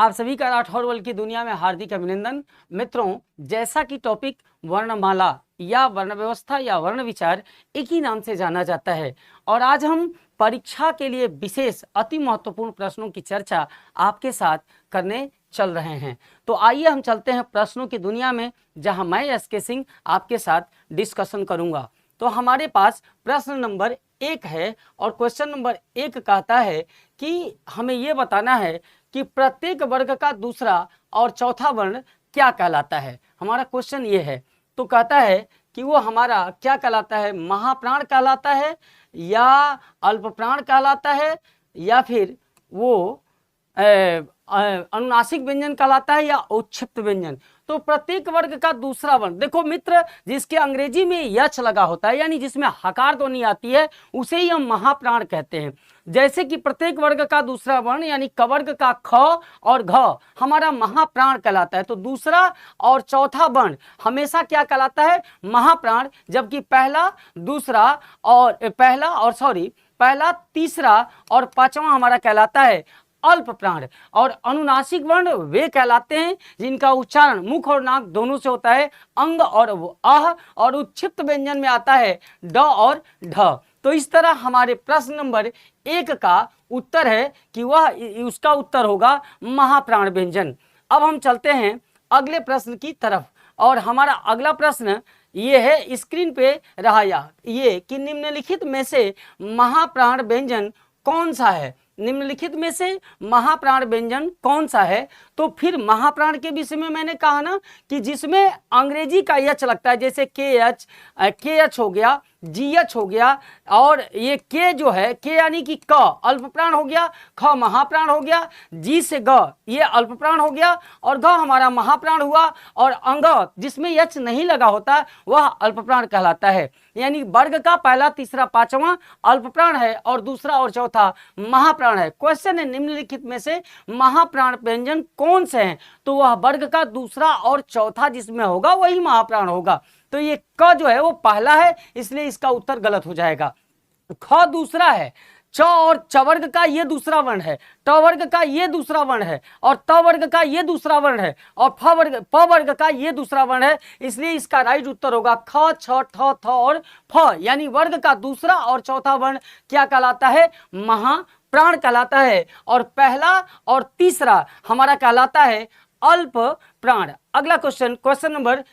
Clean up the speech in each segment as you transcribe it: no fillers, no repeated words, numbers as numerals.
आप सभी का राठौर वर्ल्ड की दुनिया में हार्दिक अभिनंदन। मित्रों, जैसा कि टॉपिक वर्णमाला या वर्ण व्यवस्था या वर्ण विचार एक ही नाम से जाना जाता है, और आज हम परीक्षा के लिए विशेष अति महत्वपूर्ण प्रश्नों की चर्चा आपके साथ करने चल रहे हैं। तो आइए हम चलते हैं प्रश्नों की दुनिया में, जहां मैं एसके सिंह आपके साथ डिस्कशन करूंगा। तो हमारे पास प्रश्न नंबर 1 है, और क्वेश्चन नंबर 1 कहता है कि हमें ये बताना है कि प्रत्येक वर्ग का दूसरा और चौथा वर्ण क्या कहलाता है। हमारा क्वेश्चन ये है। तो कहता है कि वो हमारा क्या कहलाता है, महाप्राण कहलाता है, या अल्पप्राण कहलाता है, या फिर वो अनुनासिक व्यंजन कहलाता है, या औक्षिप्त व्यंजन। तो प्रत्येक वर्ग का दूसरा वर्ण, देखो मित्र, जिसके अंग्रेजी में यच लगा होता है, यानी जिसमें हकार ध्वनि आती है, उसे ही हम महाप्राण कहते हैं। जैसे कि प्रत्येक वर्ग का दूसरा वर्ण यानी कवर्ग का ख और घ हमारा महाप्राण कहलाता है। तो दूसरा और चौथा वर्ण हमेशा क्या कहलाता है, महाप्राण, जबकि पहला, तीसरा और पांचवा हमारा कहलाता है अल्प प्राण। और अनुनासिक वर्ण वे कहलाते हैं जिनका उच्चारण मुख और नाक दोनों से होता है, अंग और वो अह, और उच्छिप्त व्यंजन में आता है ड और ढ। तो इस तरह हमारे प्रश्न नंबर 1 का उत्तर है कि उसका उत्तर होगा महाप्राण व्यंजन। अब हम चलते हैं अगले प्रश्न की तरफ, और हमारा अगला प्रश्न ये है, स्क्रीन पे रहा ये कि निम्नलिखित में से महाप्राण व्यंजन कौन सा है। निम्नलिखित में से महाप्राण व्यंजन कौन सा है। तो फिर महाप्राण के विषय में मैंने कहा ना कि जिसमें अंग्रेजी का यच लगता है, जैसे के एच हो गया, जी एच हो गया, और ये के जो है, के यानी कि क अल्पप्राण हो गया, ख महाप्राण हो गया, जी से ग ये अल्पप्राण हो गया, और घ हमारा महाप्राण हुआ, और अंग जिसमें यच नहीं लगा होता वह अल्पप्राण कहलाता है। यानी वर्ग का पहला, तीसरा, पांचवा अल्पप्राण है और दूसरा और चौथा महाप्राण है। क्वेश्चन है, निम्नलिखित में से महाप्राण व्यंजन कौन से हैं। तो वह वर्ग का दूसरा और चौथा जिसमें होगा वही महाप्राण होगा। तो ये क जो है वो पहला है, इसलिए इसका उत्तर गलत हो जाएगा। ख दूसरा है, च और च वर्ग का ये दूसरा वर्ण है, ट वर्ग का ये दूसरा वर्ण है, और त वर्ग का ये दूसरा वर्ण है, और प वर्ग का ये दूसरा वर्ण है, इसलिए इसका राइट उत्तर होगा ख, छ, ठ, थ और फ। यानी वर्ग का दूसरा और चौथा वर्ण क्या कहलाता है, महाप्राण कहलाता है, और पहला और तीसरा हमारा कहलाता है अल्प प्राण। अगला क्वेश्चन, क्वेश्चन नंबर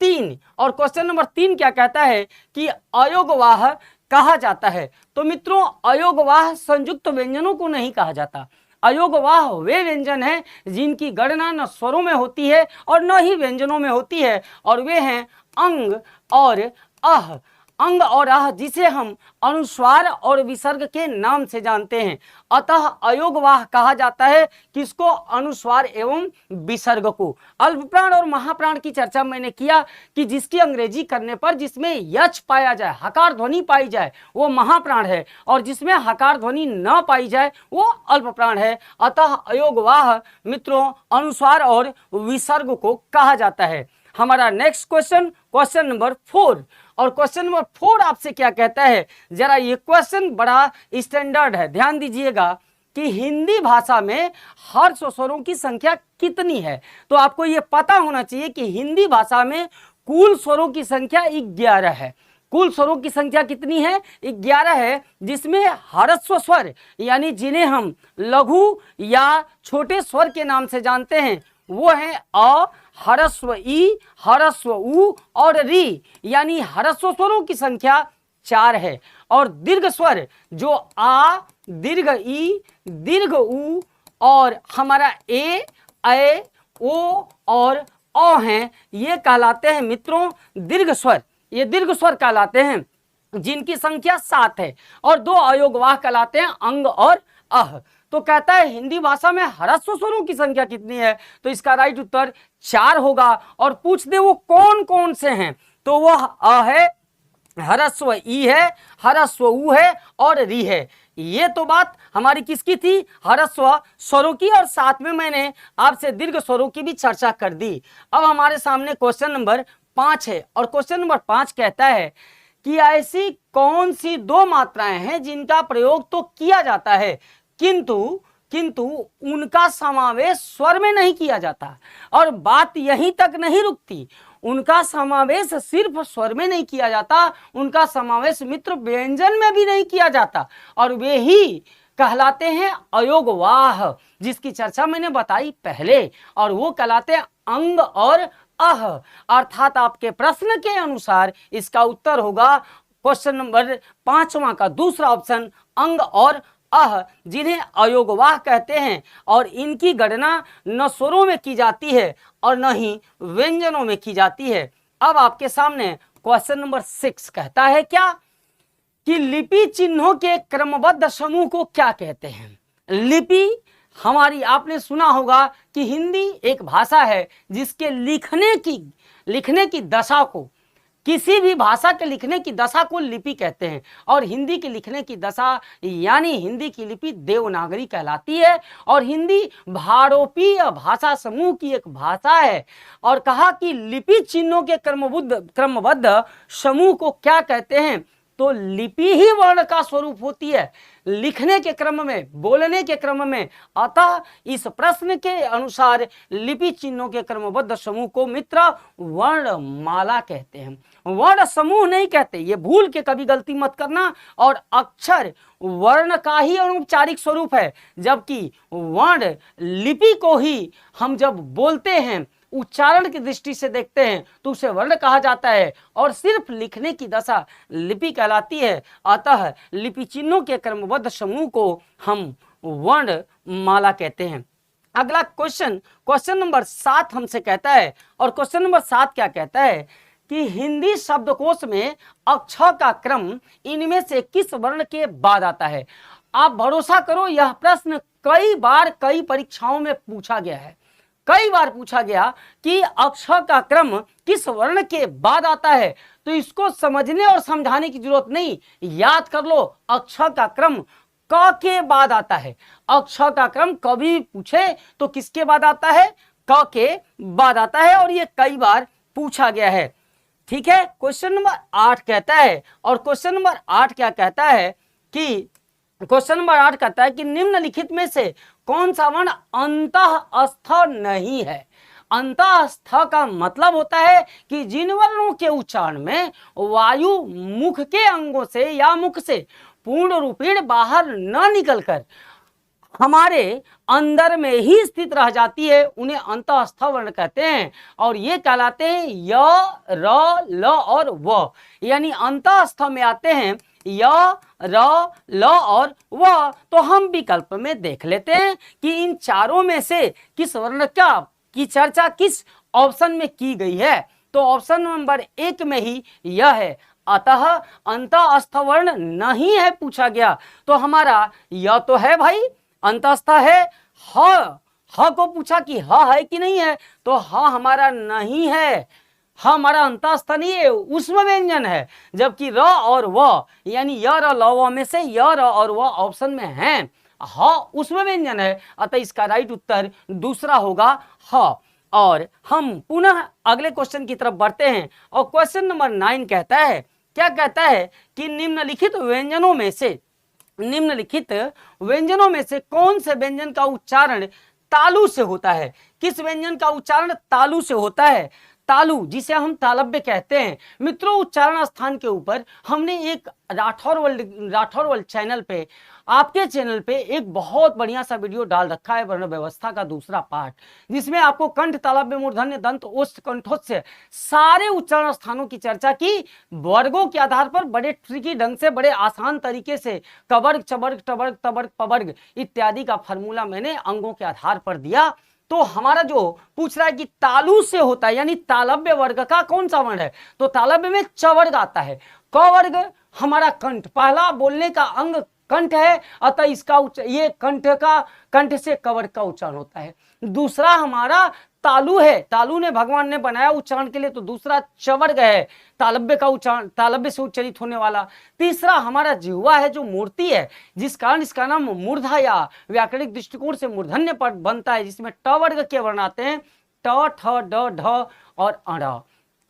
3, और क्वेश्चन नंबर 3 क्या कहता है कि अयोगवाह कहा जाता है। तो मित्रों, अयोगवाह संयुक्त व्यंजनों को नहीं कहा जाता। अयोगवाह वे व्यंजन हैं जिनकी गणना न स्वरों में होती है और न ही व्यंजनों में होती है, और वे हैं अंग और अह। अंग और अह जिसे हम अनुस्वार और विसर्ग के नाम से जानते हैं। अतः अयोगवाह कहा जाता है किसको, अनुस्वार एवं विसर्ग को। अल्पप्राण और महाप्राण की चर्चा मैंने किया कि जिसकी अंग्रेजी करने पर जिसमें यच पाया जाए, हकार ध्वनि पाई जाए, वो महाप्राण है, और जिसमें हकार ध्वनि न पाई जाए वो अल्पप्राण है। अतः अयोगवाह मित्रों अनुस्वार और विसर्ग को कहा जाता है। हमारा नेक्स्ट क्वेश्चन, क्वेश्चन नंबर 4, और क्वेश्चन नंबर 4 आपसे क्या कहता है, जरा ये क्वेश्चन बड़ा स्टैंडर्ड है, ध्यान दीजिएगा कि हिंदी भाषा में हर्ष स्वरों की संख्या कितनी है। तो आपको ये पता होना चाहिए कि हिंदी भाषा में कुल स्वरों की संख्या 11 है। कुल स्वरों की संख्या कितनी है, 11 है, जिसमें ह्रस्व स्वर यानी जिन्हें हम लघु या छोटे स्वर के नाम से जानते हैं वो है अ, ह्रस्व ई, ह्रस्व उ और री, यानी ह्रस्व स्वरों की संख्या 4 है। और दीर्घ स्वर जो आ, दीर्घ ई, दीर्घ उ और हमारा ए, ओ और औ हैं, ये कहलाते हैं मित्रों दीर्घ स्वर। ये दीर्घ स्वर कहलाते हैं जिनकी संख्या 7 है, और 2 अयोगवाह कहलाते हैं अंग और अह। तो कहता है हिंदी भाषा में ह्रस्व स्वरों की संख्या कितनी है। तो इसका राइट उत्तर 4 होगा। और पूछ दे वो कौन कौन से हैं, तो वह अ है, ह्रस्व ई है, ह्रस्व उ है और री है। ये तो बात हमारी किसकी थी, ह्रस्व स्वरों की, और साथ में मैंने आपसे दीर्घ स्वरों की भी चर्चा कर दी। अब हमारे सामने क्वेश्चन नंबर 5 है, और क्वेश्चन नंबर 5 कहता है कि ऐसी कौन सी 2 मात्राएं हैं जिनका प्रयोग तो किया जाता है किंतु किंतु उनका समावेश स्वर में नहीं किया जाता। और बात यहीं तक नहीं रुकती, उनका समावेश सिर्फ स्वर में नहीं किया जाता, उनका समावेश मित्र व्यंजन में भी नहीं किया जाता, और वे ही कहलाते हैं अयोगवाह, जिसकी चर्चा मैंने बताई पहले, और वो कहलाते हैं अंग और अह। अर्थात आपके प्रश्न के अनुसार इसका उत्तर होगा क्वेश्चन नंबर 5वां का दूसरा ऑप्शन, अंग और अह, जिन्हें अयोगवाह कहते हैं, और इनकी गणना न स्वरों में की जाती है और न ही व्यंजनों में की जाती है। अब आपके सामने क्वेश्चन नंबर 6 कहता है क्या कि लिपि चिन्हों के क्रमबद्ध समूह को क्या कहते हैं। लिपि हमारी, आपने सुना होगा कि हिंदी एक भाषा है जिसके लिखने की दशा को, किसी भी भाषा के लिखने की दशा को लिपि कहते हैं, और हिंदी की लिखने की दशा यानी हिंदी की लिपि देवनागरी कहलाती है, और हिंदी भारोपीय भाषा समूह की एक भाषा है। और कहा कि लिपि चिन्हों के क्रमबद्ध समूह को क्या कहते हैं, तो लिपि ही वर्ण का स्वरूप होती है लिखने के क्रम में, बोलने के क्रम में। अतः इस प्रश्न के अनुसार लिपि चिन्हों के क्रमबद्ध समूह को मित्र वर्णमाला कहते हैं, वर्ण समूह नहीं कहते। ये भूल के कभी गलती मत करना। और अक्षर वर्ण का ही अनौपचारिक स्वरूप है, जबकि वर्ण लिपि को ही हम जब बोलते हैं, उच्चारण की दृष्टि से देखते हैं, तो उसे वर्ण कहा जाता है, और सिर्फ लिखने की दशा लिपि कहलाती है। अतः लिपि चिन्हों के क्रमबद्ध समूह को हम वर्णमाला कहते हैं। अगला क्वेश्चन नंबर 7 हमसे कहता है, और क्वेश्चन नंबर 7 क्या कहता है कि हिंदी शब्दकोश में अक्षर का क्रम इनमें से किस वर्ण के बाद आता है। आप भरोसा करो, यह प्रश्न कई बार कई परीक्षाओं में पूछा गया है, कई बार पूछा गया कि अक्षर का क्रम किस वर्ण के बाद आता है। तो इसको समझने और समझाने की जरूरत नहीं, याद कर लो, अक्षर का क्रम क के बाद आता है। अक्षर का क्रम कभी पूछे तो किसके बाद आता है, क के बाद आता है, और ये कई बार पूछा गया है। ठीक है, क्वेश्चन नंबर 8 कहता है, और क्वेश्चन नंबर 8 क्या कहता है कि क्वेश्चन नंबर 8 कहता है कि निम्नलिखित में से कौन सा वर्ण अंतःस्थ नहीं है। अंतःस्थ का मतलब होता है कि जिन वर्णों के उच्चारण में वायु मुख के अंगों से या मुख से पूर्ण रूपेण बाहर न निकलकर हमारे अंदर में ही स्थित रह जाती है, उन्हें अंतःस्थ वर्ण कहते हैं। और ये कहलाते हैं य, र, ल और व, यानी अंतःस्थ में आते हैं य, र, ल और व। तो हम विकल्प में देख लेते हैं कि इन चारों में से किस वर्ण की चर्चा किस ऑप्शन में की गई है। तो ऑप्शन नंबर 1 में ही यह है। अतः अंतःस्थ वर्ण नहीं है पूछा गया, तो हमारा यह तो है भाई, अंतःस्थ है। ह को पूछा कि ह है कि नहीं है, तो ह हमारा नहीं है, हमारा अंतःस्थ नहीं है, उसमें व्यंजन है। जबकि र और व यानी य, र, ल, व में से य, र और व ऑप्शन में हैं, ह उसमें व्यंजन है। अतः इसका राइट उत्तर दूसरा होगा ह। और हम पुनः अगले क्वेश्चन की तरफ बढ़ते हैं, और क्वेश्चन नंबर 9 कहता है, क्या कहता है कि निम्नलिखित व्यंजनों में से कौन से व्यंजन का उच्चारण तालु से होता है। किस व्यंजन का उच्चारण तालु से होता है। तालु, जिसे हम तालव्य कहते हैं। मित्रों, उच्चारण स्थान के ऊपर हमने एक राठौर वर्ल्ड चैनल पे, आपके चैनल पे एक बहुत बढ़िया सा वीडियो डाल रखा है, वर्ण व्यवस्था का दूसरा पार्ट, जिसमें आपको कंठ, तालव्य, मूर्धन्य, दंत, ओष्ठ, कंठोत्स्य सारे उच्चारण स्थानों की चर्चा की। वर्गों के आधार पर बड़े ट्रिकी ढंग से, बड़े आसान तरीके से कवर्ग, चवर्ग, टवर्ग, तवर्ग, पवर्ग इत्यादि का फॉर्मूला मैंने अंगों के आधार पर दिया। तो हमारा जो पूछ रहा है कि तालु से होता है, यानी तालव्य वर्ग का कौन सा वर्ण है, तो तालव्य में च वर्ग आता है। क वर्ग हमारा कंठ, पहला बोलने का अंग कंठ है, अतः इसका ये कंठ से क वर्ग का उच्चारण होता है। दूसरा हमारा तालु है, तालु ने भगवान ने बनाया उच्चारण के लिए, तो दूसरा च वर्ग है, तालव्य का उच्चारण, तालव्य से उच्चरित होने वाला। तीसरा हमारा जिह्वा है, जो मूर्ति है, जिस कारण इसका नाम मूर्धा या व्याकरणिक दृष्टिकोण से मूर्धन्य पद बनता है, जिसमें ट वर्ग के वर्ण आते हैं, ट, ठ, ड, ढ और अण।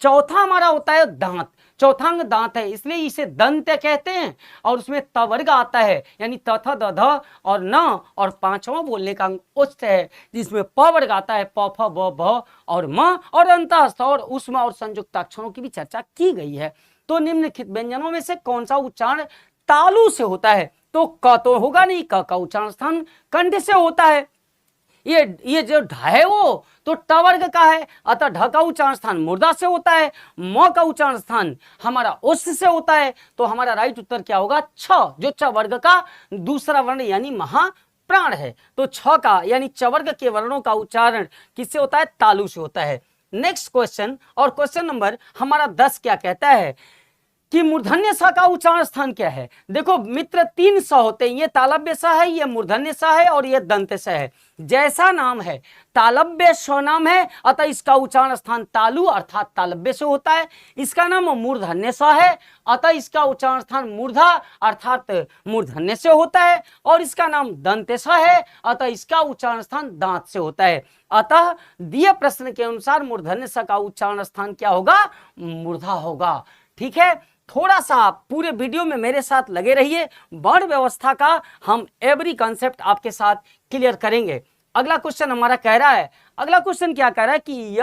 चौथा हमारा होता है दांत, चौथा अंग दांत है, इसलिए इसे दंत कहते हैं। और उसमें त वर्ग आता है, यानी त थ द ध और न, और पांचवा बोलने का अंग उच्च है, जिसमें प वर्ग आता है, प फ ब भ और म, और अंतःस्थ और उष्म और संयुक्त अक्षरों की भी चर्चा की गई है। तो निम्नलिखित व्यंजनों में से कौन सा उच्चारण तालु से होता है? तो क तो होगा नहीं, क का उच्चारण स्थान कंठ से होता है। ये जो ढ है वो तो ट वर्ग का है, अतः ढ का उच्चारण स्थान मूर्धा से होता है, म का उच्चारण स्थान हमारा उस से होता है। तो हमारा राइट उत्तर क्या होगा? छ, जो च वर्ग का दूसरा वर्ण यानी महाप्राण है। तो छ का यानी च वर्ग के वर्णों का उच्चारण किससे होता है? तालु से होता है। नेक्स्ट क्वेश्चन, और क्वेश्चन नंबर हमारा 10 क्या कहता है कि मूर्धन्य स का उच्चारण स्थान क्या है? देखो मित्र, 3 स होते हैं, ये तालव्य स है, ये मूर्धन्य स है और ये दंत स है। जैसा नाम है तालव्य स नाम है, अतः इसका उच्चारण स्थान तालु अर्थात तालव्य से होता है। इसका नाम मूर्धन्य स है, अतः इसका उच्चारण स्थान मूर्धा अर्थात मूर्धन्य से होता है। और इसका नाम दंत स है, अतः इसका उच्चारण स्थान दांत से होता है। अतः दिए प्रश्न के अनुसार मूर्धन्य स का उच्चारण स्थान क्या होगा? मूर्धा होगा। ठीक है, थोड़ा सा आप पूरे वीडियो में मेरे साथ लगे रहिए, वर्ण व्यवस्था का हम एवरी कॉन्सेप्ट आपके साथ क्लियर करेंगे। अगला क्वेश्चन हमारा कह रहा है, अगला क्वेश्चन क्या कह रहा है कि य,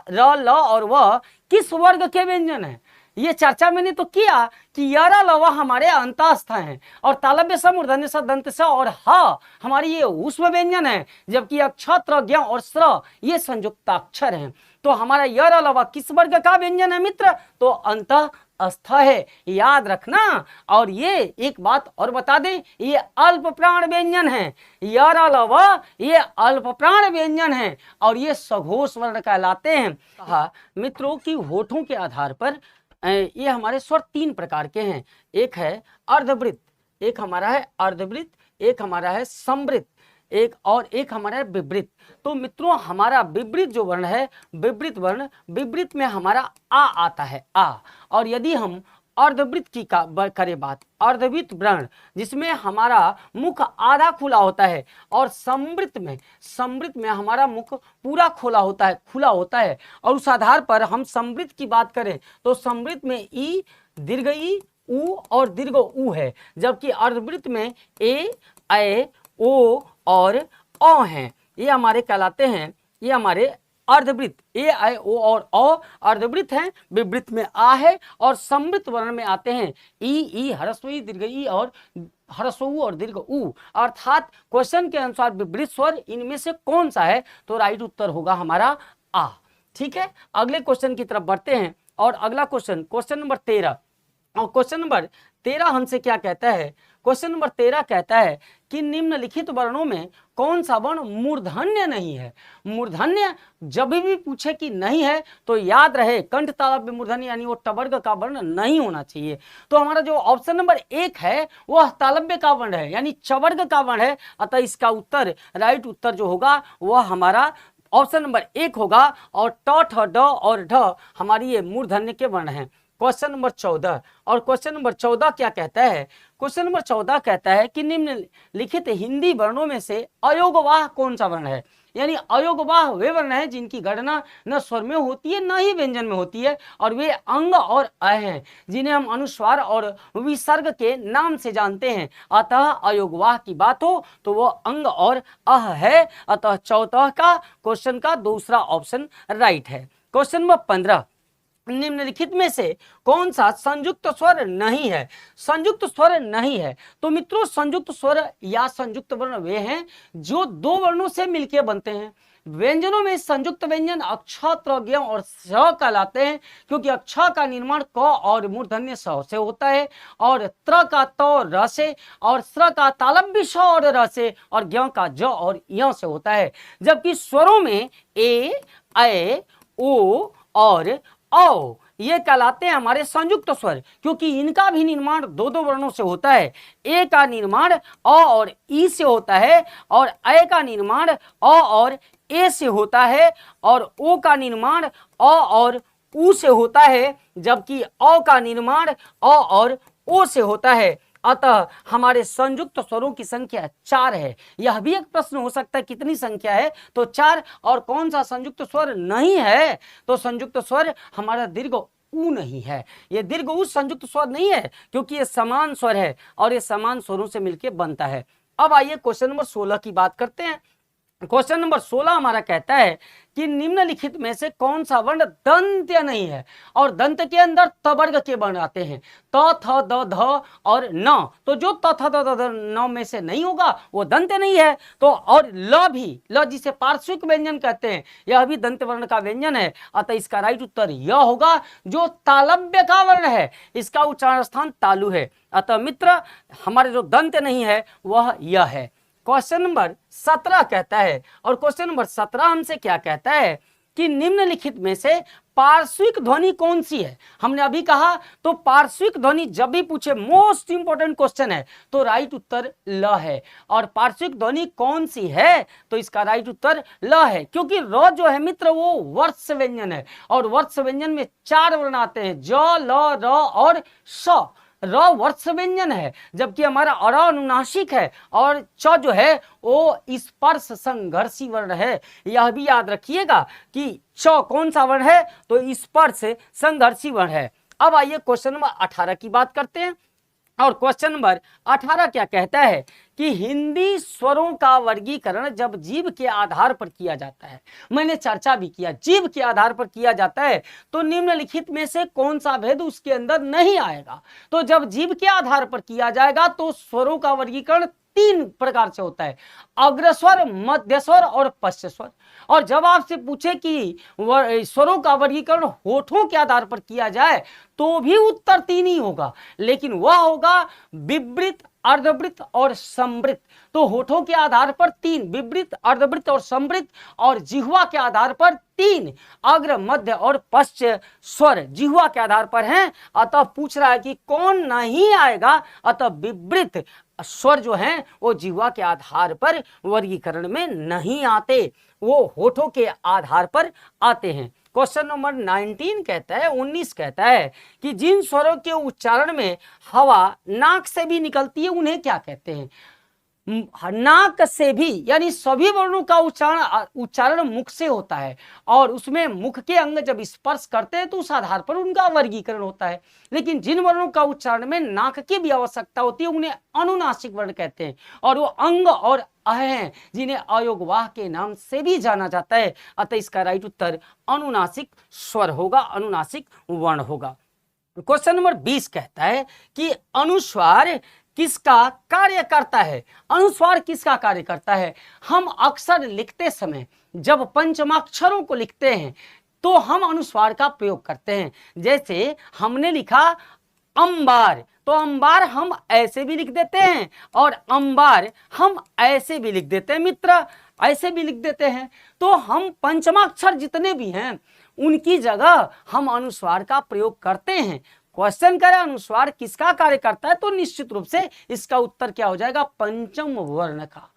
र, ल और व किस वर्ग के व्यंजन है? ये चर्चा मैंने तो किया कि य, र, ल, व हमारे अंतःस्थ हैं और तालव्य स, मूर्धन्य स, दंत स और ह हमारी ये ऊष्म व्यंजन है, जबकि अक्ष, त्र, ज्ञ और स्र ये संयुक्ताक्षर हैं। तो हमारा य, र, ल, व किस वर्ग का व्यंजन है मित्र? तो अंतःस्थ है, याद रखना। और ये एक बात और बता दें, ये अल्प प्राण व्यंजन है, य, र, ल, व ये अल्प प्राण व्यंजन है और ये सघोष वर्ण कहलाते हैं। कहा मित्रों की होठों के आधार पर ये हमारे स्वर 3 प्रकार के हैं, एक है अर्धवृत्त, एक हमारा है अर्धवृत्त, एक हमारा है समवृत्त, एक हमारा है विवृत्त। तो मित्रों हमारा विवृत्त जो वर्ण है, विवृत्त वर्ण, विवृत्त में हमारा आ आता है, आ। और यदि हम अर्धवृत्त की करें बात, अर्धवृत्त वर्ण जिसमें हमारा मुख आधा खुला होता है, और समवृत्त में हमारा मुख पूरा खुला होता है। और उस आधार पर हम समवृत्त की बात करें तो समवृत्त में ई, दीर्घ ई, उ और दीर्घ उ है, जबकि अर्धवृत्त में ए, ऐ, ओ और औ हैं, ये हमारे कहलाते हैं, ये हमारे अर्धवृत्त, ए, ऐ, ओ और औ अर्धवृत्त हैं। विवृत्त में आ है और समवृत्त वर्ण में आते हैं ई, ह्रस्व ई, दीर्घ ई और ह्रस्व उ और दीर्घ उ। अर्थात क्वेश्चन के अनुसार विवृत्त स्वर इनमें से कौन सा है? तो राइट उत्तर होगा हमारा आ। ठीक है, अगले क्वेश्चन की तरफ बढ़ते हैं। और अगला क्वेश्चन नंबर 13, और क्वेश्चन नंबर 13 हमसे क्या कहता है? क्वेश्चन नंबर 13 कहता है कि निम्नलिखित वर्णों में कौन सा वर्ण मूर्धन्य नहीं है? मूर्धन्य जब भी पूछे कि नहीं है तो याद रहे कंठ तालव्य मूर्धन्य यानी वो ट वर्ग का वर्ण नहीं होना चाहिए। तो हमारा जो ऑप्शन नंबर 1 है वह तालव्य का वर्ण है यानी च वर्ग का वर्ण है, अतः इसका उत्तर राइट उत्तर जो होगा वह हमारा ऑप्शन नंबर 1 होगा। और ट, ठ, ड और ढ हमारी ये मूर्धन्य के वर्ण हैं। क्वेश्चन नंबर 14, और क्वेश्चन नंबर 14 क्या कहता है? क्वेश्चन नंबर 14 कहता है कि निम्नलिखित हिंदी वर्णों में से अयोगवाह कौन सा वर्ण है? यानी अयोगवाह वे वर्ण है जिनकी गणना न स्वर में होती है न ही व्यंजन में होती है, और वे अंग और अ हैं जिन्हें हम अनुस्वार और विसर्ग के नाम से जानते हैं। अतः अयोगवाह की बात हो तो वो अंग और अह है, अतः 14 का क्वेश्चन का दूसरा ऑप्शन राइट है। क्वेश्चन नंबर 15, निम्नलिखित में से कौन सा संयुक्त स्वर नहीं है? संयुक्त स्वर नहीं है तो मित्रों संयुक्त स्वर या संयुक्त वर्ण वे हैं जो 2 वर्णों से मिलकर बनते हैं। व्यंजनों में संयुक्त व्यंजन अक्ष, त्र, ज्ञ और स कहलाते हैं, क्योंकि अक्ष का निर्माण क और मूर्धन्य स से होता है, और त्र का त और र से, और स्र का तालव्य श और र से, और ज्ञ का ज और य से होता है। जबकि स्वरों में ए, ऐ, ओ और औ ये कहलाते हैं हमारे संयुक्त स्वर, क्योंकि इनका भी निर्माण 2 वर्णों से होता है। ए का निर्माण अ और ई से होता है, और ऐ का निर्माण अ और ए से होता है, और ओ का निर्माण अ और उ से होता है, जबकि औ का निर्माण अ और ओ से होता है। अतः हमारे संयुक्त स्वरों की संख्या 4 है। यह भी एक प्रश्न हो सकता है कितनी संख्या है, तो 4। और कौन सा संयुक्त स्वर नहीं है, तो संयुक्त स्वर हमारा दीर्घ ऊ नहीं है। ये दीर्घ ऊ संयुक्त स्वर नहीं है क्योंकि ये समान स्वर है और ये समान स्वरों से मिलकर बनता है। अब आइए क्वेश्चन नंबर 16 की बात करते हैं। क्वेश्चन नंबर 16 हमारा कहता है कि निम्नलिखित में से कौन सा वर्ण दंत्य नहीं है, और दंत के अंदर त वर्ग के वर्ण आते हैं, त थ द ध और न। तो जो त थ द ध न में से नहीं होगा वो दंत्य नहीं है। तो और ल भी, ल जिसे पार्श्विक व्यंजन कहते हैं, यह भी दंत वर्ण का व्यंजन है। अतः इसका राइट उत्तर यह होगा जो तालव्य का वर्ण है, इसका उच्चारण स्थान तालु है। अतः मित्र हमारे जो दंत्य नहीं है वह यह है। क्वेश्चन नंबर 17 कहता है, और क्वेश्चन नंबर 17 हमसे क्या कहता है कि निम्नलिखित में से पार्श्विक ध्वनि कौन सी है। हमने अभी कहा तो पार्श्विक ध्वनि जब भी पूछे, मोस्ट इंपोर्टेंट क्वेश्चन है, तो राइट उत्तर ल है। और पार्श्विक ध्वनि कौन सी है, तो इसका राइट उत्तर ल है, क्योंकि र जो है मित्र वो वर्ष व्यंजन है, और वर्ष व्यंजन में 4 वर्ण आते हैं, ज ल र और स। र वर्ष व्यंजन है, जबकि हमारा अर अनुनासिक है, और च जो है वो स्पर्श संघर्षी वर्ण है। यह भी याद रखिएगा कि च कौन सा वर्ण है, तो स्पर्श संघर्षी वर्ण है। अब आइए क्वेश्चन नंबर 18 की बात करते हैं। और क्वेश्चन नंबर 18 क्या कहता है कि हिंदी स्वरों का वर्गीकरण जब जीभ के आधार पर किया जाता है, मैंने चर्चा भी किया, जीभ के आधार पर किया जाता है, तो निम्नलिखित में से कौन सा भेद उसके अंदर नहीं आएगा। तो जब जीभ के आधार पर किया जाएगा तो स्वरों का वर्गीकरण 3 प्रकार से होता है, अग्रस्वर, मध्य स्वर और पश्च स्वर। और जब आपसे पूछे कि स्वरों का वर्गीकरण होठों के आधार पर किया जाए तो भी उत्तर 3 ही होगा, लेकिन वह होगा विवृत, अर्धवृत्त और संवृत्त। तो होठों के आधार पर 3, विवृत, अर्धवृत्त और संवृत्त, और जिह्वा के आधार पर 3, अग्र, मध्य और पश्च स्वर जिह्वा के आधार पर हैं। अतः पूछ रहा है कि कौन नहीं आएगा, अतः विवृत स्वर जो हैं वो जिह्वा के आधार पर वर्गीकरण में नहीं आते, वो होठों के आधार पर आते हैं। क्वेश्चन नंबर 19 कहता है, 19 कहता है कि जिन स्वरों के उच्चारण में हवा नाक से भी निकलती है उन्हें क्या कहते हैं। नाक से भी यानी सभी वर्णों का उच्चारण मुख से होता है, और उसमें मुख के अंग जब स्पर्श करते हैं तो उस आधार पर उनका वर्गीकरण होता है। लेकिन जिन वर्णों का उच्चारण में नाक की भी आवश्यकता होती है उन्हें अनुनासिक वर्ण कहते हैं, और वो अंग और अह हैं जिन्हें अयोगवाह के नाम से भी जाना जाता है। अतः इसका राइट उत्तर अनुनासिक स्वर होगा, अनुनासिक वर्ण होगा। क्वेश्चन नंबर 20 कहता है कि अनुस्वार किसका कार्य करता है। अनुस्वार किसका कार्य करता है। हम अक्सर लिखते समय जब पंचमाक्षरों को लिखते हैं तो हम अनुस्वार का प्रयोग करते हैं। जैसे हमने लिखा अंबार, तो अंबार हम ऐसे भी लिख देते हैं, और अंबार हम ऐसे भी लिख देते हैं मित्र, ऐसे भी लिख देते हैं। तो हम पंचमाक्षर जितने भी हैं उनकी जगह हम अनुस्वार का प्रयोग करते हैं। क्वेश्चन करें अनुस्वार किसका कार्य करता है, तो निश्चित रूप से इसका उत्तर क्या हो जाएगा, पंचम वर्ण का।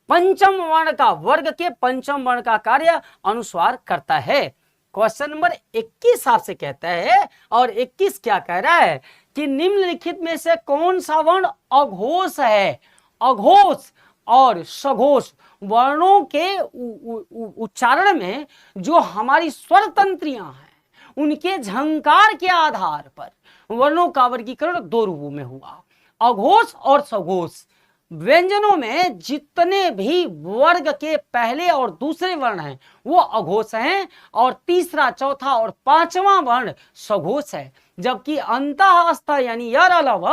पंचम वर्ण का, वर्ग के पंचम वर्ण का कार्य अनुस्वार करता है। क्वेश्चन नंबर 21 आपसे कहता है, और 21 क्या कह रहा है कि निम्नलिखित में से कौन सा वर्ण अघोष है। अघोष और सघोष वर्णों के उच्चारण में जो हमारी स्वर तंत्रियां हैं उनके झंकार के आधार पर वर्णों का वर्गीकरण 2 रूपों में हुआ, अघोष और सघोष। व्यंजनों में जितने भी वर्ग के पहले और दूसरे वर्ण हैं वो अघोष हैं, और तीसरा, चौथा और 5वां वर्ण सघोष है, जबकि अंतः हस्त यानी यर अलव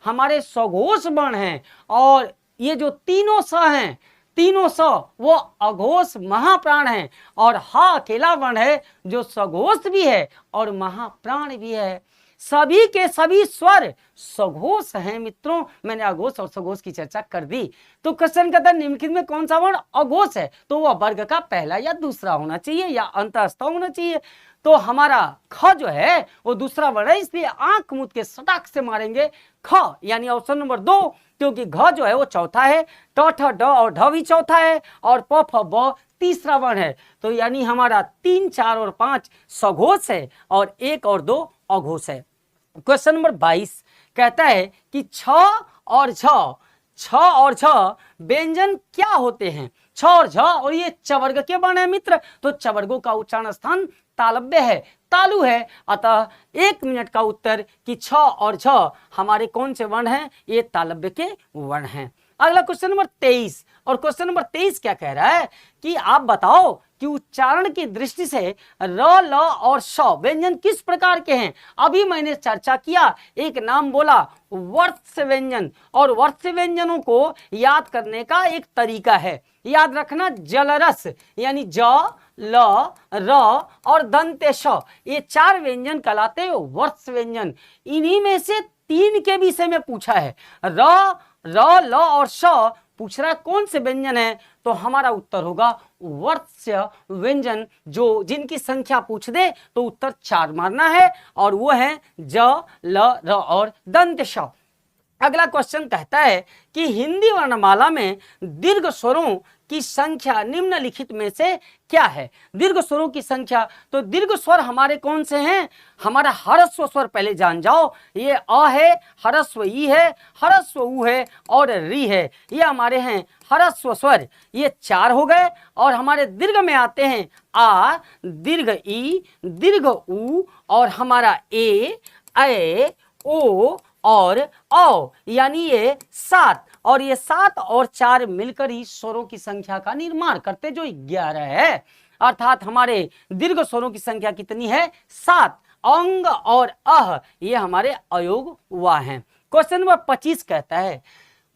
हमारे सघोष वर्ण हैं। और ये जो तीनों स हैं, तीनों स वो अघोष महाप्राण है, और हा अकेला वर्ण है जो सघोष भी है और महाप्राण भी है। सभी के सभी स्वर सघोष हैं मित्रों। मैंने अघोष और सघोष की चर्चा कर दी। तो क्वेश्चन कहता है निम्नलिखित में कौन सा वर्ण अघोष है, तो वह वर्ग का पहला या दूसरा होना चाहिए या अंतःस्थ होना चाहिए। तो हमारा ख जो है वो दूसरा वर्ण है, इसलिए आंख मूंद के सटाक से मारेंगे ख, यानी ऑप्शन नंबर 2, क्योंकि घ जो है वो चौथा है, ट ठ ड और ढ भी चौथा है, और प फ ब तीसरा वर्ण है। तो यानी हमारा 3, 4 और 5 सघोष है, और 1 और 2 अघोष है। क्वेश्चन नंबर 22 कहता है कि 6 और झ, छ और झ व्यंजन क्या होते हैं? छ और झ और ये चवर्ग के वर्ण है मित्र, तो चवर्गों का उच्चारण स्थान तालव्य है, तालु है। अतः 1 मिनट का उत्तर कि छ और झ हमारे कौन से वर्ण हैं? ये तालव्य के वर्ण हैं। अगला क्वेश्चन नंबर 23, और क्वेश्चन नंबर 23 क्या कह रहा है कि आप बताओ कि उच्चारण की दृष्टि से र, ल और श व्यंजन किस प्रकार के हैं? अभी मैंने चर्चा किया, एक नाम बोला वर्त्स व्यंजन, और वर्त्स व्यंजनों को याद करने का एक तरीका है, याद रखना जलरस यानी ज, ल, र और दंते श, ये 4 व्यंजन कहलाते हैं वर्त्स व्यंजन। इन्हीं में से 3 के विषय में पूछा है, र, ल और श पूछ रहा कौन से व्यंजन है, तो हमारा उत्तर होगा वर्त्स्य व्यंजन, जो जिनकी संख्या पूछ दे तो उत्तर 4 मारना है, और वो है ज, ल, र और दंत श। अगला क्वेश्चन कहता है कि हिंदी वर्णमाला में दीर्घ स्वरों की संख्या निम्नलिखित में से क्या है? दीर्घ स्वरों की संख्या, तो दीर्घ स्वर हमारे कौन से हैं? हमारा हरस्व स्वर पहले जान जाओ, ये अ है, हरस्व ई है, हरस्व उ है और री है, ये हमारे हैं हरस्व स्वर, ये 4 हो गए। और हमारे दीर्घ में आते हैं आ, दीर्घ ई, दीर्घ उ और हमारा ए, ओ और औ, यानी ये 7, और ये 7 और 4 मिलकर ही स्वरों की संख्या का निर्माण करते जो 11 है। अर्थात हमारे दीर्घ स्वरों की संख्या कितनी है? 7। अंग और अह ये हमारे अयोग हुआ हैं। क्वेश्चन नंबर 25 कहता है,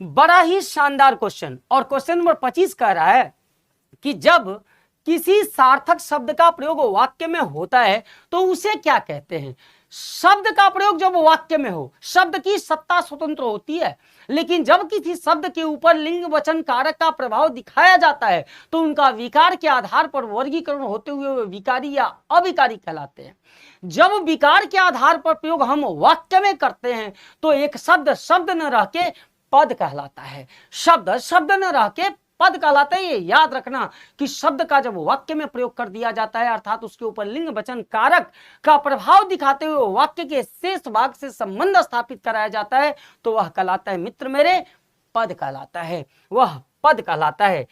बड़ा ही शानदार क्वेश्चन, और क्वेश्चन नंबर 25 कह रहा है कि जब किसी सार्थक शब्द का प्रयोग वाक्य में होता है तो उसे क्या कहते हैं? शब्द का प्रयोग जब वाक्य में हो, शब्द की सत्ता स्वतंत्र होती है, लेकिन जब किसी शब्द के ऊपर लिंग वचन कारक का प्रभाव दिखाया जाता है तो उनका विकार के आधार पर वर्गीकरण होते हुए वे विकारी या अविकारी कहलाते हैं। जब विकार के आधार पर प्रयोग हम वाक्य में करते हैं तो एक शब्द शब्द न रह के पद कहलाता है, शब्द शब्द न रह के पद कहलाता है। ये याद रखना कि शब्द का जब वाक्य में प्रयोग कर दिया जाता है, अर्थात उसके ऊपर लिंग वचन कारक का प्रभाव दिखाते हुए वाक्य के शेष भाग से संबंध स्थापित कराया जाता है, तो वह कहलाता है मित्र मेरे पद कहलाता है, वह पद कहलाता है।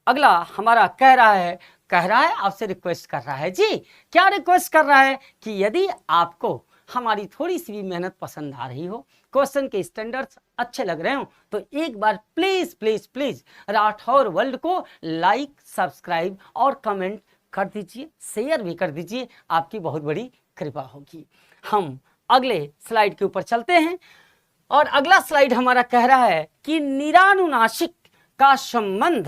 अगला हमारा कह रहा है आपसे रिक्वेस्ट कर रहा है जी, क्या रिक्वेस्ट कर रहा है कि यदि आपको हमारी थोड़ी सी भी मेहनत पसंद आ रही हो, क्वेश्चन के स्टैंडर्ड्स अच्छे लग रहे हो, तो एक बार please please please Rathore world को लाइक, सब्सक्राइब और कमेंट कर दीजिए, शेयर भी कर दीजिए, आपकी बहुत बड़ी कृपा होगी। हम अगले स्लाइड के ऊपर चलते हैं, और अगला स्लाइड हमारा कह रहा है कि निरानुनासिक का संबंध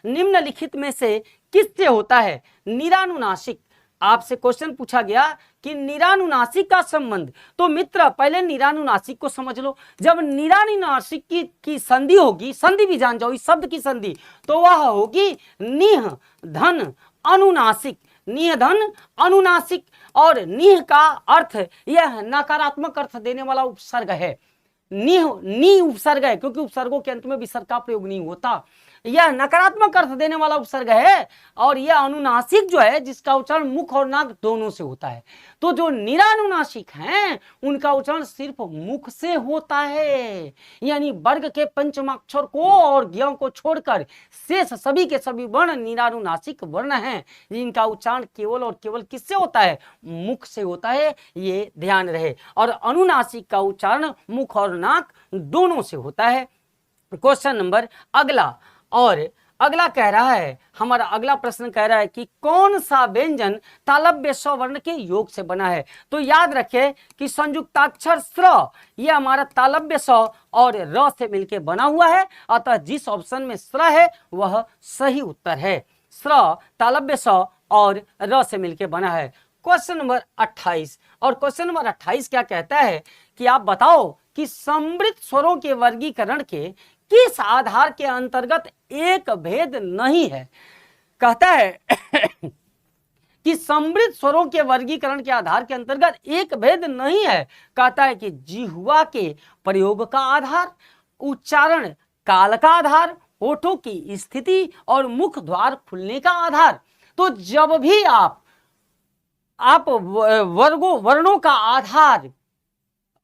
निम्नलिखित में से किससे होता है? निरानुनासिक, आपसे क्वेश्चन पूछा गया कि निरानुनासिक का संबंध, तो मित्र पहले निरानुनासिक को समझ लो। जब निरानुनासिक की संधि होगी, संधि भी जान जाओ इस शब्द की संधि, तो वह होगी निह धन अनुनासिक, निह धन अनुनासिक, और निह का अर्थ यह नकारात्मक अर्थ देने वाला उपसर्ग है। नी उपसर्ग है, क्योंकि उपसर्गों के अंत में विसर्ग का प्रयोग नहीं होता, यह नकारात्मक अर्थ देने वाला उपसर्ग है। और यह अनुनासिक जो है, जिसका उच्चारण मुख और नाक दोनों से होता है, तो जो निरानुनासिक हैं उनका उच्चारण सिर्फ मुख से होता है, यानी वर्ग के पंचमाक्षर को और ज्ञ को छोड़कर शेष सभी के सभी वर्ण निरानुनासिक वर्ण हैं, जिनका उच्चारण केवल और केवल किससे होता है? मुख से होता है, ये ध्यान रहे। और अनुनासिक का उच्चारण मुख और नाक दोनों से होता है। क्वेश्चन नंबर अगला कह रहा है, हमारा अगला प्रश्न कह रहा है कि कौन सा व्यंजन तालव्य स वर्ण के योग से बना है? तो याद रखें कि संयुक्ताक्षर स्र यह हमारा तालव्य स और र से मिलकर बना हुआ है, अतः जिस ऑप्शन में स्र है वह सही उत्तर है। स्र तालव्य स और र से मिलकर बना है। क्वेश्चन नंबर 28, और क्वेश्चन नंबर 28 क्या कहता है कि आप बताओ कि समृद्ध स्वरों के वर्गीकरण के किस आधार के अंतर्गत एक भेद नहीं है? कहता है कि समृद्ध स्वरों के वर्गीकरण के आधार के अंतर्गत एक भेद नहीं है। कहता है कि जिह्वा के प्रयोग का आधार, उच्चारण काल का आधार, होठों की स्थिति और मुख द्वार खुलने का आधार। तो जब भी आप वर्णों का आधार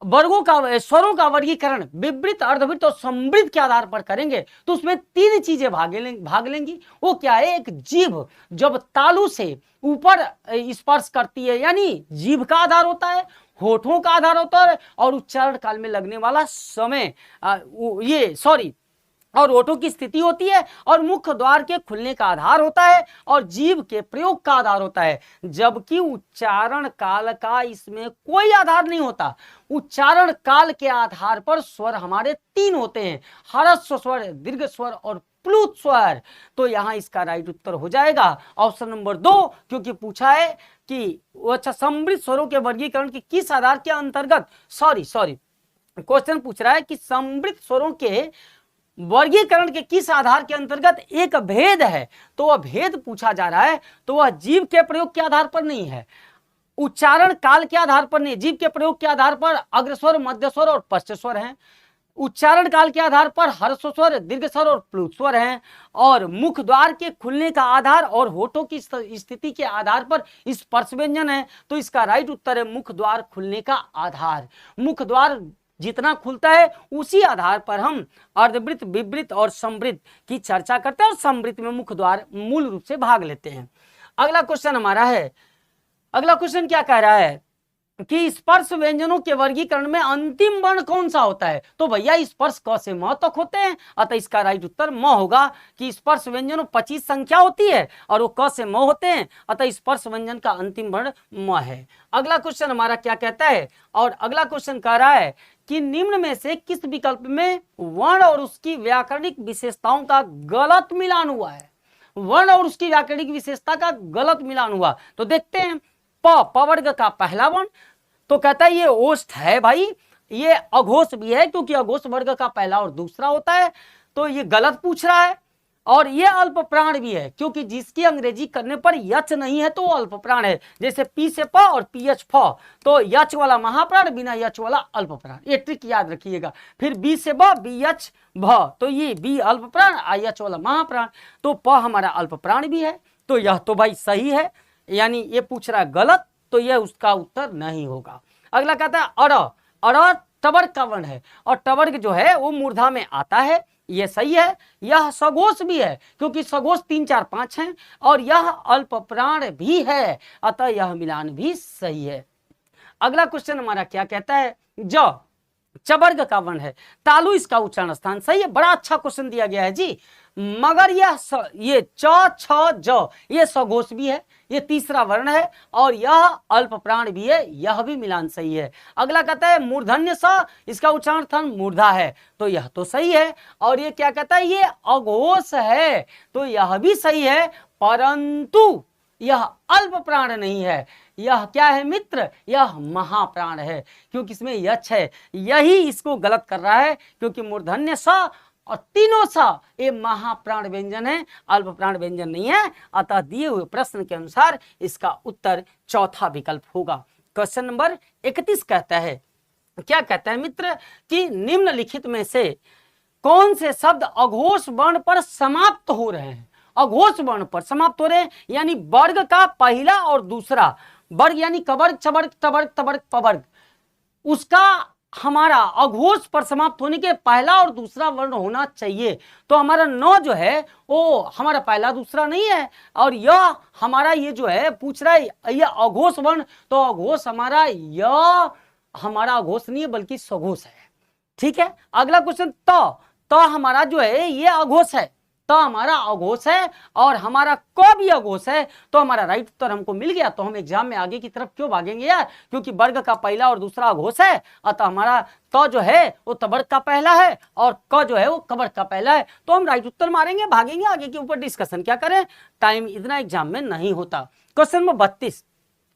वर्गों का, स्वरों का वर्गीकरण विवृत, अर्धवृत और समृद्ध के आधार पर करेंगे तो उसमें तीन चीजें भाग लेंगी। वो क्या है? एक, जीभ जब तालू से ऊपर स्पर्श करती है यानी जीभ का आधार होता है, होठों का आधार होता है, और उच्चारण काल में लगने वाला समय और ओठों की स्थिति होती है, और मुख द्वार के खुलने का आधार होता है, और जीभ के प्रयोग का आधार होता है। जबकि उच्चारण काल का इसमें कोई आधार नहीं होता। उच्चारण काल के आधार पर स्वर हमारे तीन होते हैं, ह्रस्व स्वर, दीर्घ स्वर और प्लुत स्वर। तो यहां इसका राइट उत्तर हो जाएगा ऑप्शन नंबर 2, क्योंकि पूछा है कि अच्छा समृद्ध स्वरों के वर्गीकरण के किस आधार के अंतर्गत, क्वेश्चन पूछ रहा है कि समृद्ध स्वरों के वर्गीकरण के किस आधार के अंतर्गत एक भेद है, तो वह भेद पूछा जा रहा है, तो वह जीभ के प्रयोग के आधार पर नहीं है, उच्चारण काल के आधार पर नहीं, जीभ के प्रयोग के आधार पर अग्रस्वर, मध्य स्वर और पश्च स्वर हैं, उच्चारण काल के आधार पर ह्रस्व स्वर, दीर्घ स्वर और प्लुत स्वर हैं, और मुख द्वार के खुलने का आधार और होठों की स्थिति के आधार पर स्पर्श व्यंजन है। तो इसका राइट उत्तर है मुख द्वार खुलने का आधार। मुख द्वार जितना खुलता है उसी आधार पर हम अर्धवृत्त, विवृत्त और समृद्ध की चर्चा करते हैं, और समृद्ध में मुख द्वार मूल रूप से भाग लेते हैं। अगला क्वेश्चन हमारा है, अगला क्वेश्चन क्या कह रहा है कि स्पर्श व्यंजनों के वर्गीकरण में अंतिम वर्ण कौन सा होता है, तो भैया स्पर्श क से म तक होते हैं, अतः इसका राइट उत्तर म होगा कि स्पर्श व्यंजनों 25 संख्या होती है और वो क से म होते हैं, अतः स्पर्श व्यंजन का अंतिम वर्ण म है। अगला क्वेश्चन हमारा क्या कहता है, और अगला क्वेश्चन कह रहा है कि निम्न में से किस विकल्प में वर्ण और उसकी व्याकरणिक विशेषताओं का गलत मिलान हुआ है। वर्ण और उसकी व्याकरणिक विशेषता का गलत मिलान हुआ, तो देखते हैं। प वर्ग का पहला वर्ण, तो कहता है ये ओष्ठ है भाई, ये अघोष भी है क्योंकि अघोष वर्ग का पहला और दूसरा होता है, तो ये गलत पूछ रहा है। और ये अल्प प्राण भी है क्योंकि जिसकी अंग्रेजी करने पर यच नहीं है तो अल्प प्राण है, जैसे पी से प और पीएच फ, तो यच वाला महाप्राण, बिना यच वाला अल्प प्राण, ये ट्रिक याद रखिएगा। फिर बी से ब, बी एच भ, तो ये बी अल्प प्राण, आई एच वाला महाप्राण, तो प हमारा अल्प प्राण भी है, तो यह तो भाई सही है, यानी ये पूछ रहा है गलत, तो यह उसका उत्तर नहीं होगा। अगला कहता है अड़ टवर्ग का वर्ण है, और टवर्ग जो है वो मूर्धा में आता है, ये सही है। यह सघोष भी है क्योंकि सघोष 3, 4, 5 हैं, और यह अल्प प्राण भी है, अतः यह मिलान भी सही है। अगला क्वेश्चन हमारा क्या कहता है, चवर्ग का वर्ण है, तालु इसका उच्चारण स्थान सही है, बड़ा अच्छा क्वेश्चन दिया गया है जी। मगर ये च छ ज ये सघोष भी है, ये तीसरा वर्ण है, और यह अल्प प्राण भी है, यह भी मिलान सही है। अगला कहता है मूर्धन्य स, इसका उच्चारण स्थान मूर्धा है, तो यह तो सही है। और ये क्या कहता है, ये अघोष है, तो यह भी सही है, परंतु यह अल्प प्राण नहीं है, यह क्या है मित्र, यह महाप्राण है, क्योंकि इसमें यच है, यही इसको गलत कर रहा है, क्योंकि मूर्धन्य स और तीनों सा ये महाप्राण व्यंजन है, अल्प प्राण व्यंजन नहीं है, अतः दिए हुए प्रश्न के अनुसार इसका उत्तर चौथा विकल्प होगा। क्वेश्चन नंबर 31 कहता है, क्या कहता है मित्र कि निम्नलिखित में से कौन से शब्द अघोष वर्ण पर समाप्त हो रहे हैं। अघोष वर्ण पर समाप्त हो रहे हैं यानी वर्ग का पहला और दूसरा वर्ग, यानी कवर्ग, चवर्ग, तवर्ग, तवर्ग, पवर्ग, उसका हमारा अघोष पर समाप्त होने के पहला और दूसरा वर्ण होना चाहिए। तो हमारा न जो है वो हमारा पहला दूसरा नहीं है, और यह हमारा ये जो है पूछ रहा है यह अघोष वर्ण, तो अघोष हमारा यह हमारा अघोष नहीं है बल्कि सघोष है। ठीक है। अगला क्वेश्चन, तो हमारा जो है ये अघोष है, तो हमारा अघोष है, और हमारा क भी अघोष है, तो हमारा राइट उत्तर हमको मिल गया। तो हम एग्जाम में आगे की तरफ क्यों भागेंगे यार, क्योंकि वर्ग का पहला और दूसरा अघोष है, अतः हमारा तो जो है वो तवर्ग का पहला है और क जो है वो कवर्ग का पहला है, तो हम राइट उत्तर मारेंगे, भागेंगे आगे के ऊपर डिस्कशन क्या करें, टाइम इतना एग्जाम में नहीं होता। क्वेश्चन नंबर 32,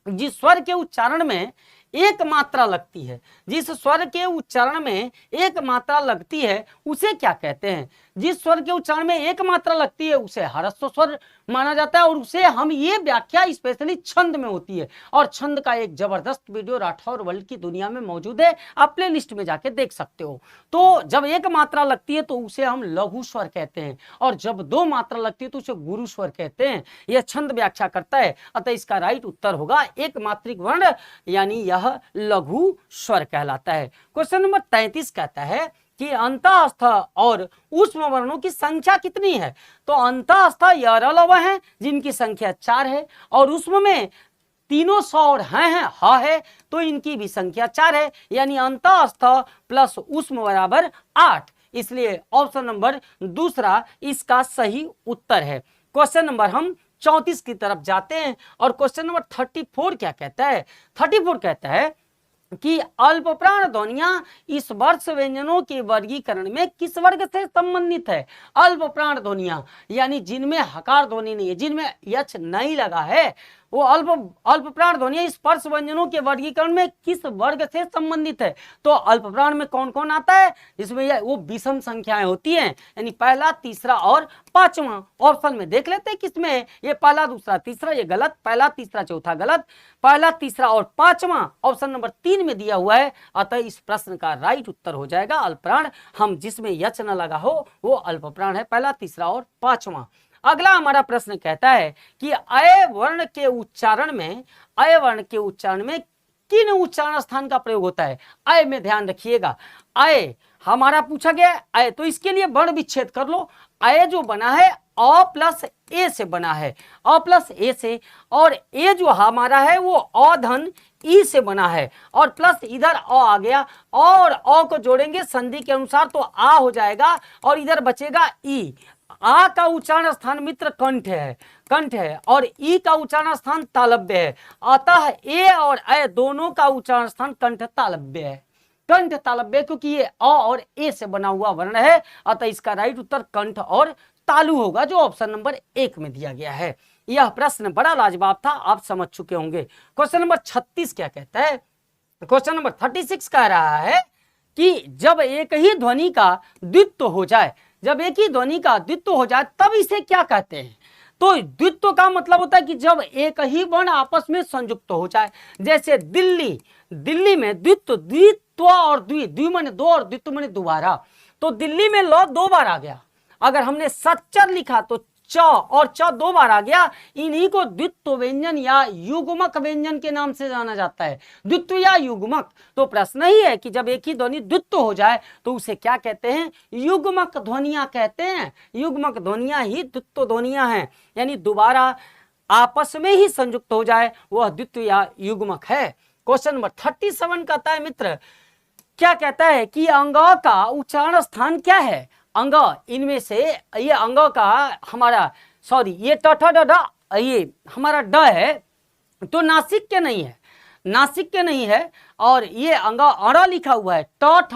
जिस स्वर के उच्चारण में एक मात्रा लगती है, जिस स्वर के उच्चारण में एक मात्रा लगती है उसे क्या कहते हैं। जिस स्वर के उच्चारण में एक मात्रा लगती है उसे ह्रस्व स्वर माना जाता है, और उसे हम ये व्याख्या स्पेशली छंद में होती है, और छंद का एक जबरदस्त वीडियो राठौर वर्ल्ड की दुनिया में मौजूद है, आप प्ले लिस्ट में जाके देख सकते हो। तो जब एक मात्रा लगती है तो उसे हम लघु स्वर कहते हैं, और जब दो मात्रा लगती है तो उसे गुरु स्वर कहते हैं। यह छंद व्याख्या करता है, अतः इसका राइट उत्तर होगा एक मात्रिक वर्ण, यानी यह यह लघु स्वर कहलाता है। क्वेश्चन नंबर 33 कहता है कि अंतःस्थ और ऊष्म वर्णों की संख्या कितनी है। तो अंतःस्थ यह रलव है जिनकी संख्या 4 है, और ऊष्म में तीनों स और हैं ह है, तो इनकी भी संख्या 4 है, यानी अंतःस्थ प्लस ऊष्म बराबर 8। इसलिए ऑप्शन नंबर दूसरा इसका सही उत्तर है। क्वेश्चन नंबर हम 34 की तरफ जाते हैं, और क्वेश्चन नंबर 34 क्या कहता है। 34 कहता है कि अल्पप्राण ध्वनियां इस वर्ष व्यंजनों के वर्गीकरण में किस वर्ग से संबंधित है। अल्पप्राण ध्वनियां यानी जिनमें हकार ध्वनि नहीं है, जिनमें यच नहीं लगा है, वो अल्पप्राण ध्वनियां इस स्पर्श व्यंजनों के वर्गीकरण में किस वर्ग से संबंधित है। तो अल्पप्राण में कौन कौन आता है, इसमें वो विषम संख्याएं होती हैं, यानी पहला, तीसरा और पांचवा। ऑप्शन में देख लेते हैं किसमें, ये पहला, दूसरा, तीसरा, ये गलत, पहला, तीसरा, चौथा गलत, पहला, तीसरा और पांचवा ऑप्शन नंबर 3 में दिया हुआ है। अतः इस प्रश्न का राइट उत्तर हो जाएगा अल्पप्राण। हम जिसमें यच न लगा हो वो अल्पप्राण है, पहला, तीसरा और पांचवा। अगला हमारा प्रश्न कहता है कि अय वर्ण के उच्चारण में किन उच्चारण स्थान का प्रयोग होता है। अय में ध्यान रखिएगा, अय हमारा पूछा गया है अय, तो इसके लिए वर्ण विच्छेद कर लो। अय जो बना है अ प्लस ए से बना है, अ प्लस ए से, और ए जो हमारा है वो अधन ई से बना है, और प्लस इधर अ आ गया, और अ को जोड़ेंगे संधि के अनुसार तो आ हो जाएगा, और इधर बचेगा ई। आ का उच्चारण स्थान मित्र कंठ है, और ई का उच्चारण स्थान तालव्य है। अतः ए और अ दोनों का उच्चारण स्थान कंठ तालव्य है, कंठ तालव्य, क्योंकि ये अ और ए से बना हुआ वर्ण है। अतः इसका राइट उत्तर कंठ और तालु होगा, जो ऑप्शन नंबर 1 में दिया गया है। यह प्रश्न बड़ा लाजवाब था, आप समझ चुके होंगे। क्वेश्चन नंबर 36 क्या कहता है। क्वेश्चन नंबर 36 कह रहा है कि जब एक ही ध्वनि का द्वित्व हो जाए, तब इसे क्या कहते हैं। तो द्वित्व का मतलब होता है कि जब एक ही वर्ण आपस में संयुक्त हो जाए। जैसे दिल्ली में द्वित्व और द्वि माने दो और द्वित्व माने दोबारा। तो दिल्ली में ल 2 बार आ गया, अगर हमने सच्चर लिखा तो च और च 2 बार आ गया। इन्हीं को द्वित्व व्यंजन या युग्मक व्यंजन के नाम से जाना जाता है, द्वित्व या युग्मक। तो प्रश्न ही है कि जब एक ही ध्वनि द्वित्व हो जाए तो उसे क्या कहते हैं, युग्मक ध्वनियां कहते हैं। युग्मक ध्वनियां ही द्वित्व ध्वनियां हैं, यानी दोबारा आपस में ही संयुक्त हो जाए वह द्वित्व या युग्मक है। क्वेश्चन नंबर 37 कहता है मित्र, क्या कहता है कि अंग का उच्चारण स्थान क्या है। अंग, इनमें से ये अंग का हमारा ये ट ठ ड ढ, ये हमारा ड है, तो नासिक के नहीं है, और ये अंग अड़ लिखा हुआ है, ट ठ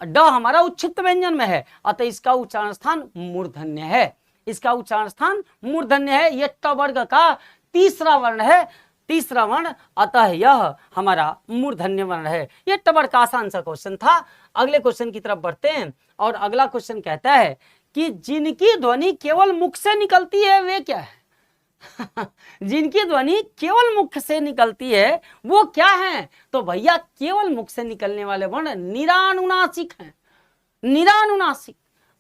ड हमारा उच्छिष्ट व्यंजन में है। अतः इसका उच्चारण स्थान मूर्धन्य है, ये ट वर्ग का तीसरा वर्ण, अतः यह हमारा मूर्धन्य वर्ण है। यह ट वर्ग का आसान सा क्वेश्चन था। अगले क्वेश्चन की तरफ बढ़ते हैं, और अगला क्वेश्चन कहता है कि जिनकी ध्वनि केवल मुख से निकलती है वे क्या है। जिनकी ध्वनि केवल मुख से निकलती है वो क्या है। तो भैया केवल मुख से निकलने वाले वर्ण निरानुनासिक हैं,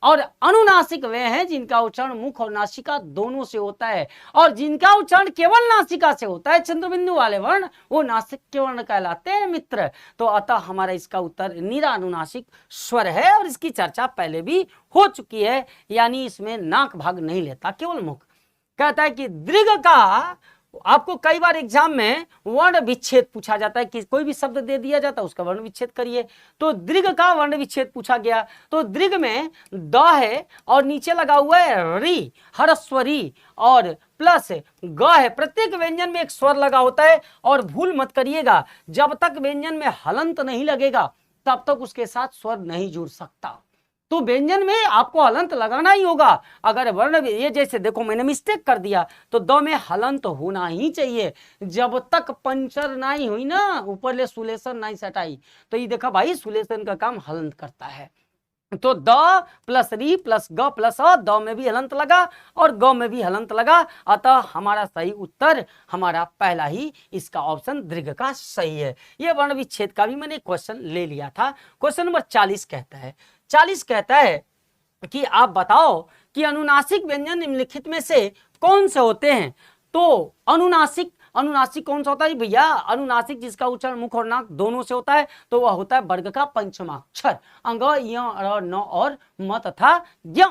और अनुनासिक वे हैं जिनका उच्चारण मुख और नासिका दोनों से होता है, और जिनका उच्चारण केवल नासिका से होता है, चंद्रबिंदु वाले वर्ण, वो नासिक के वर्ण कहलाते हैं मित्र। तो अतः हमारा इसका उत्तर निरानुनासिक स्वर है, और इसकी चर्चा पहले भी हो चुकी है, यानी इसमें नाक भाग नहीं लेता, केवल मुख। कहता है कि दीर्घ का, आपको कई बार एग्जाम में वर्ण विच्छेद पूछा जाता है कि कोई भी शब्द दे दिया जाता है उसका वर्ण विच्छेद करिए। तो दीर्घ का वर्ण विच्छेद पूछा गया, तो दीर्घ में द है और नीचे लगा हुआ है री, हरस्वरी, और प्लस ग है। प्रत्येक व्यंजन में एक स्वर लगा होता है, और भूल मत करिएगा, जब तक व्यंजन में हलंत नहीं लगेगा तब तक उसके साथ स्वर नहीं जुड़ सकता। तो व्यंजन में आपको हलंत लगाना ही होगा। अगर वर्ण, ये जैसे देखो मैंने मिस्टेक कर दिया, तो द में हलंत होना ही चाहिए। जब तक पंचर नहीं हुई ना, ऊपर ले सुलेशन नहीं सटाई, तो ये देखा भाई सुलेशन का काम हलंत करता है। तो द प्लस री प्लस ग प्लस अ, द में भी हलंत लगा और ग में भी हलंत लगा। अतः हमारा सही उत्तर हमारा पहला ही, इसका ऑप्शन दीर्घ का सही है। यह वर्ण विच्छेद का भी मैंने क्वेश्चन ले लिया था। क्वेश्चन नंबर 40 कहता है कि आप बताओ कि अनुनासिक व्यंजन निम्नलिखित में से कौन से होते हैं। तो अनुनासिक अनुनासिक कौन सा होता है भैया? अनुनासिक जिसका उच्चारण मुख और नाक दोनों से होता है तो वह होता है वर्ग का पंचमाक्षर। अंग, य, र, न और म तथा य।